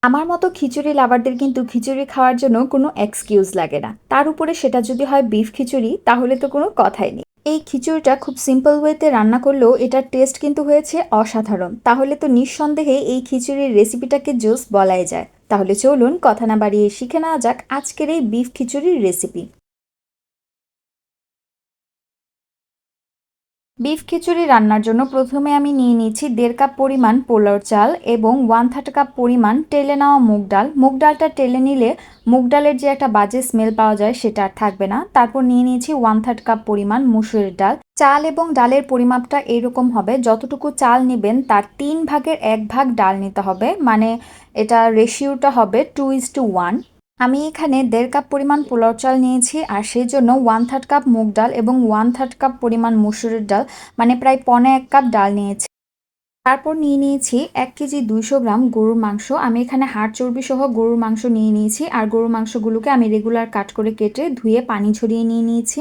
আমার মতো খিচুড়ি লাভারদের কিন্তু খিচুড়ি খাওয়ার জন্য কোনো এক্সকিউজ লাগে না। তার উপরে সেটা যদি হয় বিফ খিচুড়ি তাহলে তো কোনো কথাই নেই। এই খিচুড়িটা খুব সিম্পল ওয়েতে রান্না করলেও এটার টেস্ট কিন্তু হয়েছে অসাধারণ। তাহলে তো নিঃসন্দেহে এই খিচুড়ির রেসিপিটাকে জোস বলাই যায়। তাহলে চলুন কথা না বাড়িয়ে শিখে নেওয়া যাক আজকের এই বিফ খিচুড়ির রেসিপি। বিফ খিচুড়ি রান্নার জন্য প্রথমে আমি নিয়ে নিয়েছি 1.5 কাপ পরিমাণ পোলাও চাল এবং 1/3 কাপ পরিমাণ টেলে নেওয়া মুগ ডাল। মুগ ডালটা টেলে নিলে মুগ ডালের যে একটা বাজে স্মেল পাওয়া যায় সেটা আর থাকবে না। তারপর নিয়ে নিয়েছি 1/3 কাপ পরিমাণ মুসুরির ডাল। চাল এবং ডালের পরিমাপটা এরকম হবে, যতটুকু চাল নেবেন তার 3 ভাগের 1 ভাগ ডাল নিতে হবে, মানে এটা রেশিওটা হবে 2:1। আমি এখানে 1.5 কাপ পরিমাণ পোলাও চাল নিয়েছি আর সেই জন্য 1/3 কাপ মুগ ডাল এবং 1/3 কাপ পরিমাণ মসুরের ডাল, মানে প্রায় 1.25 কাপ ডাল নিয়েছি। তারপর নিয়ে নিয়েছি 1 কেজি 200 গ্রাম গরুর মাংস। আমি এখানে হাড় চর্বি সহ গরুর মাংস নিয়ে নিয়েছি আর গরুর মাংসগুলোকে আমি রেগুলার কাট করে কেটে ধুয়ে পানি ঝরিয়ে নিয়ে নিয়েছি।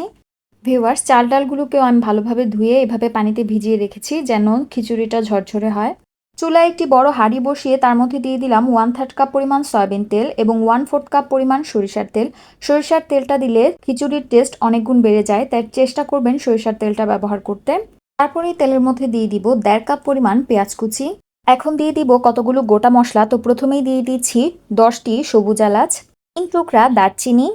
ভিউয়ার্স, চাল ডালগুলোকেও আমি ভালোভাবে ধুয়ে এভাবে পানিতে ভিজিয়ে রেখেছি যেন খিচুড়িটা ঝরঝরে হয়। চুলায় একটি বড় হাঁড়ি বসিয়ে তার মধ্যে দিয়ে দিলাম 1/3 কাপ পরিমাণ সয়াবিন তেল এবং 1/4 কাপ পরিমাণ সরিষার তেল। সরিষার তেলটা দিলে খিচুড়ির টেস্ট অনেক গুণ বেড়ে যায়, তাই চেষ্টা করবেন সরিষার তেলটা ব্যবহার করতে। তারপরে এই তেলের মধ্যে দিয়ে দিব 1.5 কাপ পরিমাণ পেঁয়াজ কুচি। এখন দিয়ে দিব কতগুলো গোটা মশলা। তো প্রথমেই দিয়ে দিচ্ছি 10টি সবুজ এলাচ, 3 টুকরা দারচিনি,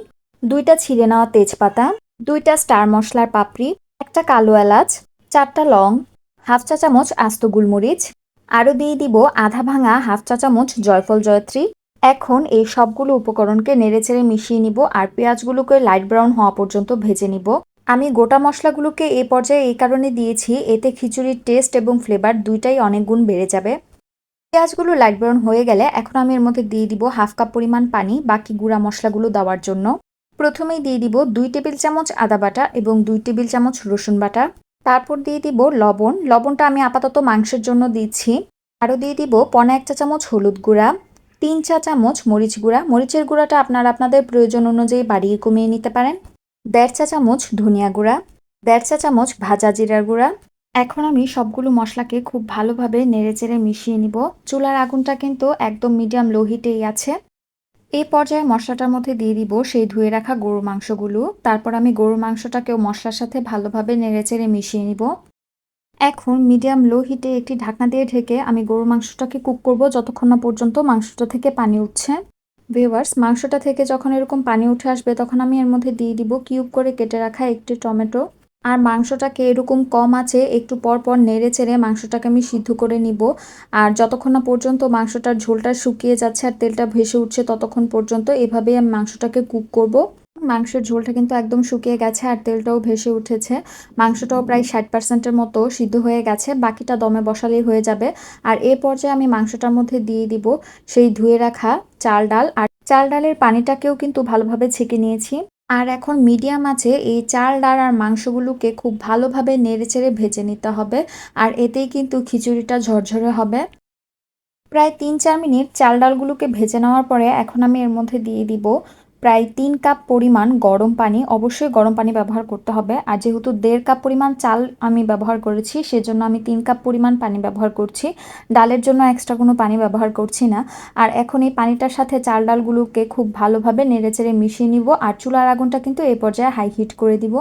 2টা ছিঁড়ে নেওয়া তেজপাতা, 2টা স্টার মশলার পাপড়ি, একটা কালো এলাচ, 4টা লং, হাফ চা চামচ আস্ত গোলমরিচ, আরও দিয়ে দিব আধা ভাঙা হাফ চা চামচ জয়ফল জয়ত্রী। এখন এই সবগুলো উপকরণকে নেড়েচেড়ে মিশিয়ে নিব আর পেঁয়াজগুলোকে লাইট ব্রাউন হওয়া পর্যন্ত ভেজে নিব। আমি গোটা মশলাগুলোকে এই পর্যায়ে এই কারণে দিয়েছি, এতে খিচুড়ির টেস্ট এবং ফ্লেভার দুইটাই অনেক গুণ বেড়ে যাবে। পেঁয়াজগুলো লাইট ব্রাউন হয়ে গেলে এখন আমি এর মধ্যে দিয়ে দিব হাফ কাপ পরিমাণ পানি বাকি গুঁড়া মশলাগুলো দেওয়ার জন্য। প্রথমেই দিয়ে দিব 2 টেবিল চামচ আদা বাটা এবং 2 টেবিল চামচ রসুন বাটা। তারপর দিয়ে দিব লবণ। লবণটা আমি আপাতত মাংসের জন্য দিচ্ছি। আরও দিয়ে দিব 1.25 চা চামচ হলুদ গুঁড়া, 3 চা চামচ মরিচ গুঁড়া। মরিচের গুঁড়াটা আপনারা আপনাদের প্রয়োজন অনুযায়ী বাড়িয়ে কমিয়ে নিতে পারেন। 1.5 চা চামচ ধনিয়া গুঁড়া, 1.5 চা চামচ ভাজা জিরার গুঁড়া। এখন আমি সবগুলো মশলাকে খুব ভালোভাবে নেড়েচেড়ে মিশিয়ে নিব। চুলার আগুনটা কিন্তু একদম মিডিয়াম লো হিটেই আছে। এই পর্যায়ে মশলাটার মধ্যে দিয়ে দিব সেই ধুয়ে রাখা গরুর মাংসগুলো। তারপর আমি গরুর মাংসটাকেও মশলার সাথে ভালোভাবে নেড়েচেড়ে মিশিয়ে নিব। এখন মিডিয়াম লো হিটে একটি ঢাকনা দিয়ে ঢেকে আমি গরুর মাংসটাকে কুক করব যতক্ষণ না পর্যন্ত মাংসটা থেকে পানি উঠছে। ভিউয়ার্স, মাংসটা থেকে যখন এরকম পানি উঠে আসবে তখন আমি এর মধ্যে দিয়ে দিব কিউব করে কেটে রাখা একটি টমেটো। আর মাংসটাকে এরকম কম আঁচে একটু পর পর নেড়ে চেড়ে মাংসটাকে আমি সিদ্ধ করে নিব। আর যতক্ষণ না পর্যন্ত মাংসটার ঝোলটা শুকিয়ে যাচ্ছে আর তেলটা ভেসে উঠছে ততক্ষণ পর্যন্ত এভাবেই আমি মাংসটাকে কুক করব। মাংসের ঝোলটা কিন্তু একদম শুকিয়ে গেছে আর তেলটাও ভেসে উঠেছে। মাংসটাও প্রায় 60%-এর মতো সিদ্ধ হয়ে গেছে, বাকিটা দমে বসালেই হয়ে যাবে। আর এই পর্যায়ে আমি মাংসটার মধ্যে দিয়ে দিব সেই ধুয়ে রাখা চাল ডাল। আর চাল ডালের পানিটাকেও কিন্তু ভালোভাবে ছেঁকে নিয়েছি। আর এখন মিডিয়াম আছে এই চাল ডাল আর মাংসগুলোকে খুব ভালোভাবে নেড়েচেড়ে ভেজে নিতে হবে। আর এতেই কিন্তু খিচুড়িটা ঝরঝরে হবে। প্রায় 3-4 মিনিট চাল ডালগুলোকে ভেজে নেওয়ার পরে এখন আমি এর মধ্যে দিয়ে দিব প্রায় 3 কাপ পরিমাণ গরম পানি। অবশ্যই গরম পানি ব্যবহার করতে হবে। আর যেহেতু 1.5 কাপ পরিমাণ চাল আমি ব্যবহার করেছি সেজন্য আমি 3 কাপ পরিমাণ পানি ব্যবহার করছি। ডালের জন্য এক্সট্রা কোনো পানি ব্যবহার করছি না। আর এখন এই পানিটার সাথে চাল ডালগুলোকে খুব ভালোভাবে নেড়েচেড়ে মিশিয়ে নিব। আর চুলার আগুনটা কিন্তু এই পর্যায়ে হাই হিট করে দিব।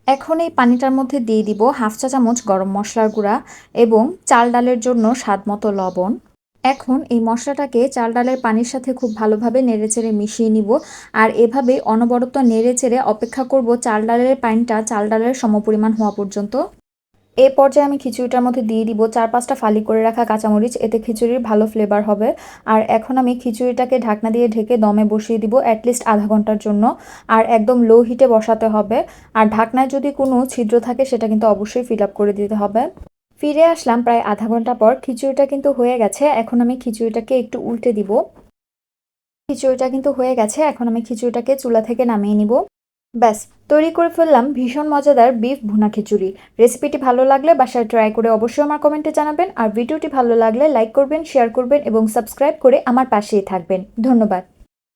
এখন এই পানিটার মধ্যে দিয়ে দিব হাফ চা চামচ গরম মশলার গুঁড়া এবং চাল ডালের জন্য স্বাদ মতো লবণ। এখন এই মশলাটাকে চাল ডালের পানির সাথে খুব ভালোভাবে নেড়েচেড়ে মিশিয়ে নিব। আর এভাবে অনবরত নেড়েচেড়ে অপেক্ষা করব চাল ডালের পানিটা চাল ডালের সমপরিমাণ হওয়া পর্যন্ত। এই পর্যায়ে আমি খিচুড়িটার মধ্যে দিয়ে দিব 4-5টা ফালি করে রাখা কাঁচামরিচ, এতে খিচুড়ির ভালো ফ্লেভার হবে। আর এখন আমি খিচুড়িটাকে ঢাকনা দিয়ে ঢেকে দমে বসিয়ে দিব অ্যাটলিস্ট আধা ঘন্টার জন্য। আর একদম লো হিটে বসাতে হবে। আর ঢাকনায় যদি কোনো ছিদ্র থাকে সেটা কিন্তু অবশ্যই ফিল আপ করে দিতে হবে। ফিরে আসলাম প্রায় আধা ঘন্টা পর। খিচুড়িটা কিন্তু হয়ে গেছে। এখন আমি খিচুড়িটাকে একটু উল্টে দিব। খিচুড়িটা কিন্তু হয়ে গেছে। এখন আমি খিচুড়িটাকে চুলা থেকে নামিয়ে নিব। ব্যাস, তৈরি করে ফেললাম ভীষণ মজাদার বিফ ভুনা খিচুড়ি। রেসিপিটি ভালো লাগলে বাসায় ট্রাই করে অবশ্যই আমার কমেন্টে জানাবেন। আর ভিডিওটি ভালো লাগলে লাইক করবেন, শেয়ার করবেন এবং সাবস্ক্রাইব করে আমার পাশেই থাকবেন। ধন্যবাদ।